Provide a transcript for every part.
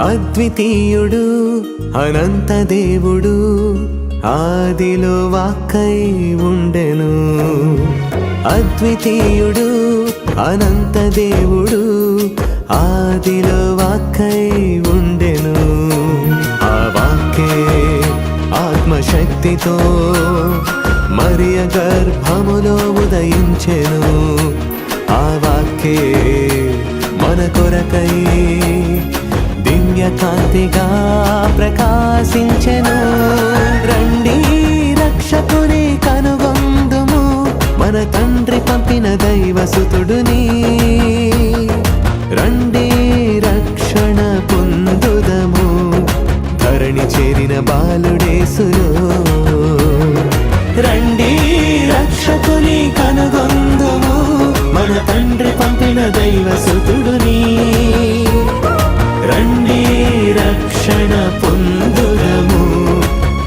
అద్వితీయుడు అనంత దేవుడు ఆదిలో వాక్కై ఉండెను. అద్వితీయుడు అనంత దేవుడు ఆదిలో వాక్కై ఉండెను. ఆ వాక్కే ఆత్మశక్తితో మరియ గర్భములో ఉదయించెను. ఆ వాక్కే మన కొరకై దివ్య కాంతిగా ప్రకాశించెను. రండి రక్షకుని కనుగొందుము, మన తండ్రి పంపిన దైవసుతుడుని. రండి రక్షణ పొందుదము, ధరణి చేరిన బాలుడేసులో. రండి రక్షకుని కనుగొందుము, మన తండ్రి పంపిన దైవసుతుడుని. రండి రక్షణ పొందుదము,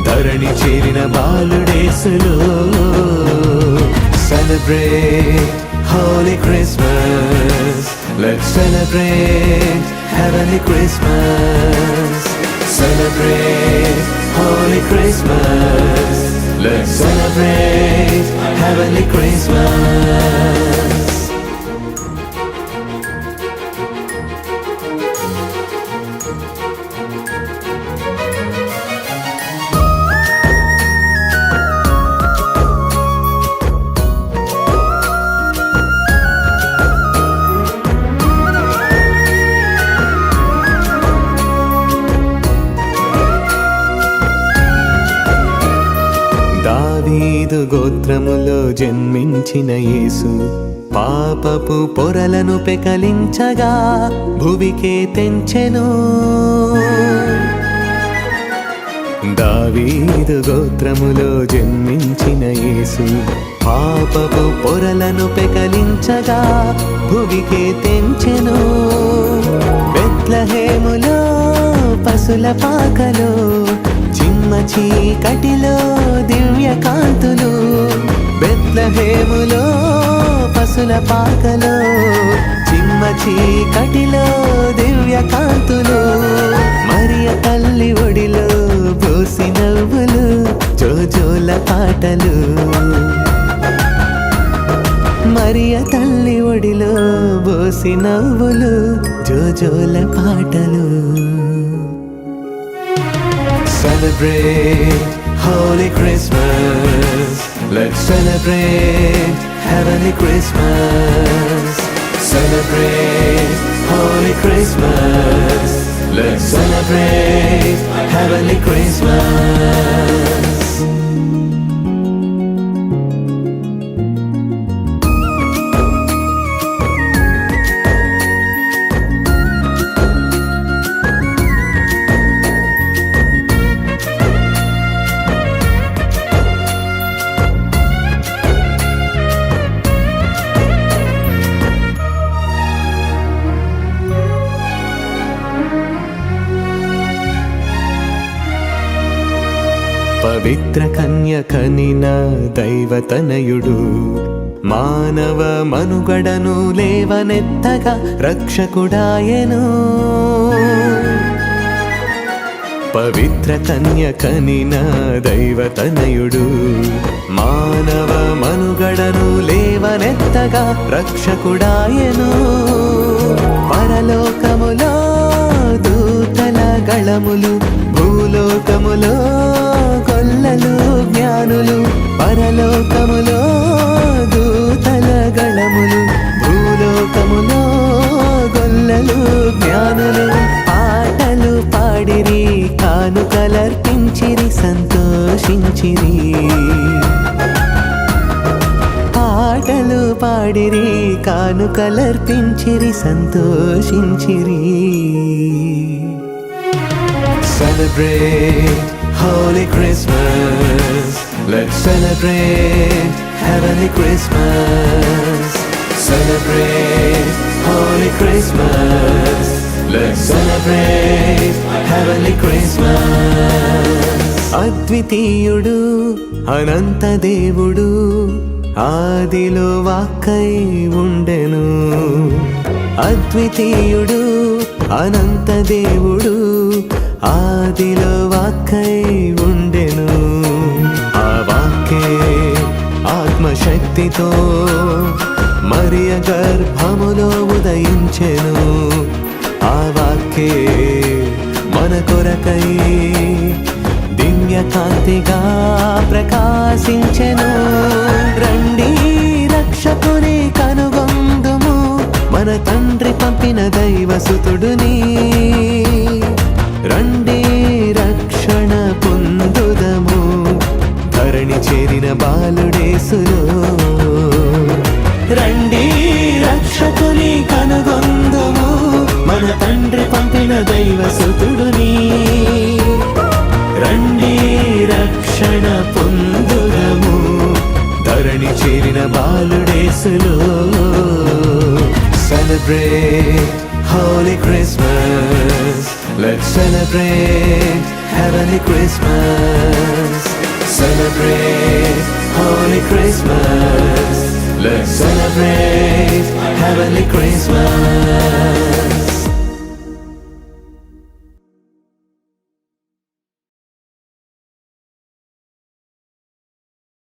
ధరణి చేరిన బాలుడేసులో. Celebrate Holy Christmas, let's celebrate Heavenly Christmas. Celebrate Holy Christmas, let's celebrate Heavenly Christmas. దావీదు గోత్రములో జన్మించిన యేసు పాపపు పొరలను పెకలించగా భువికే తెంచెను. దావీదు గోత్రములో జన్మించిన యేసు పాపపు పొరలను పెకలించగా భువికే తెంచెను. బెత్లెహేములో పశుల పాకలో చిమ్మ చీకటిలో దివ్య కాంతులు. బెత్లెహేములో పశుల పాకలో చిమ్మ చీకటిలో దివ్య కాంతులు. మరియ తల్లి ఒడిలో పోసి నవ్వులు, జోజోల పాటలు. మరియ తల్లి ఒడిలో పోసి నవ్వులు, జోజోల పాటలు. Celebrate Holy Christmas, let's celebrate Heavenly Christmas. Celebrate Holy Christmas, let's celebrate Heavenly Christmas. పవిత్ర కన్యకనిన దైవతనయుడు మానవ మనుగడను లేవనెత్తగా రక్షకుడాయెను. పవిత్ర కన్యకనిన దైవతనయుడు మానవ మనుగడను లేవనెత్తగా రక్షకుడాయెను. పరలోకములో దూతల గళములు, భూలోకములో కొల్లలు జ్ఞానులు. పరలోకములో దూతల గళములు, భూలోకములో గొల్లలు జ్ఞానులు. పాటలు పాడిరి, కానుకలర్పించిరి, సంతోషించిరి. పాడిరి కానుకలర్పించిరి సంతోషించిరి. Celebrate Holy Christmas, let's celebrate Heavenly Christmas. Celebrate Holy Christmas, let's celebrate Heavenly Christmas. అద్వితీయుడు అనంత దేవుడు ఆదిలో వాక్కై ఉండెను. అద్వితీయుడు అనంత దేవుడు ఆదిలో వాక్కై ఉండెను. ఆ వాక్కే ఆత్మశక్తితో మరియ గర్భములో ఉదయించెను. ఆ వాక్కే మన కొరకై దివ్య కాంతిగా ప్రకాశించెను. రండి రక్షకుని కనుగొందుము, మన తండ్రి పంపిన దైవసుతుడుని. రండి రక్షణ పొందుదము, ధరణి చేరిన బాలుడేసులో. రండి రక్షకుని కనుగొందుము, మన తండ్రి పంపిన దైవసుతుడుని. రండి రక్షణ పొందుదము, ధరణి చేరిన బాలుడేసులో. Celebrate Holy Christmas, let's celebrate Heavenly Christmas. Celebrate Holy Christmas, let's celebrate Heavenly Christmas.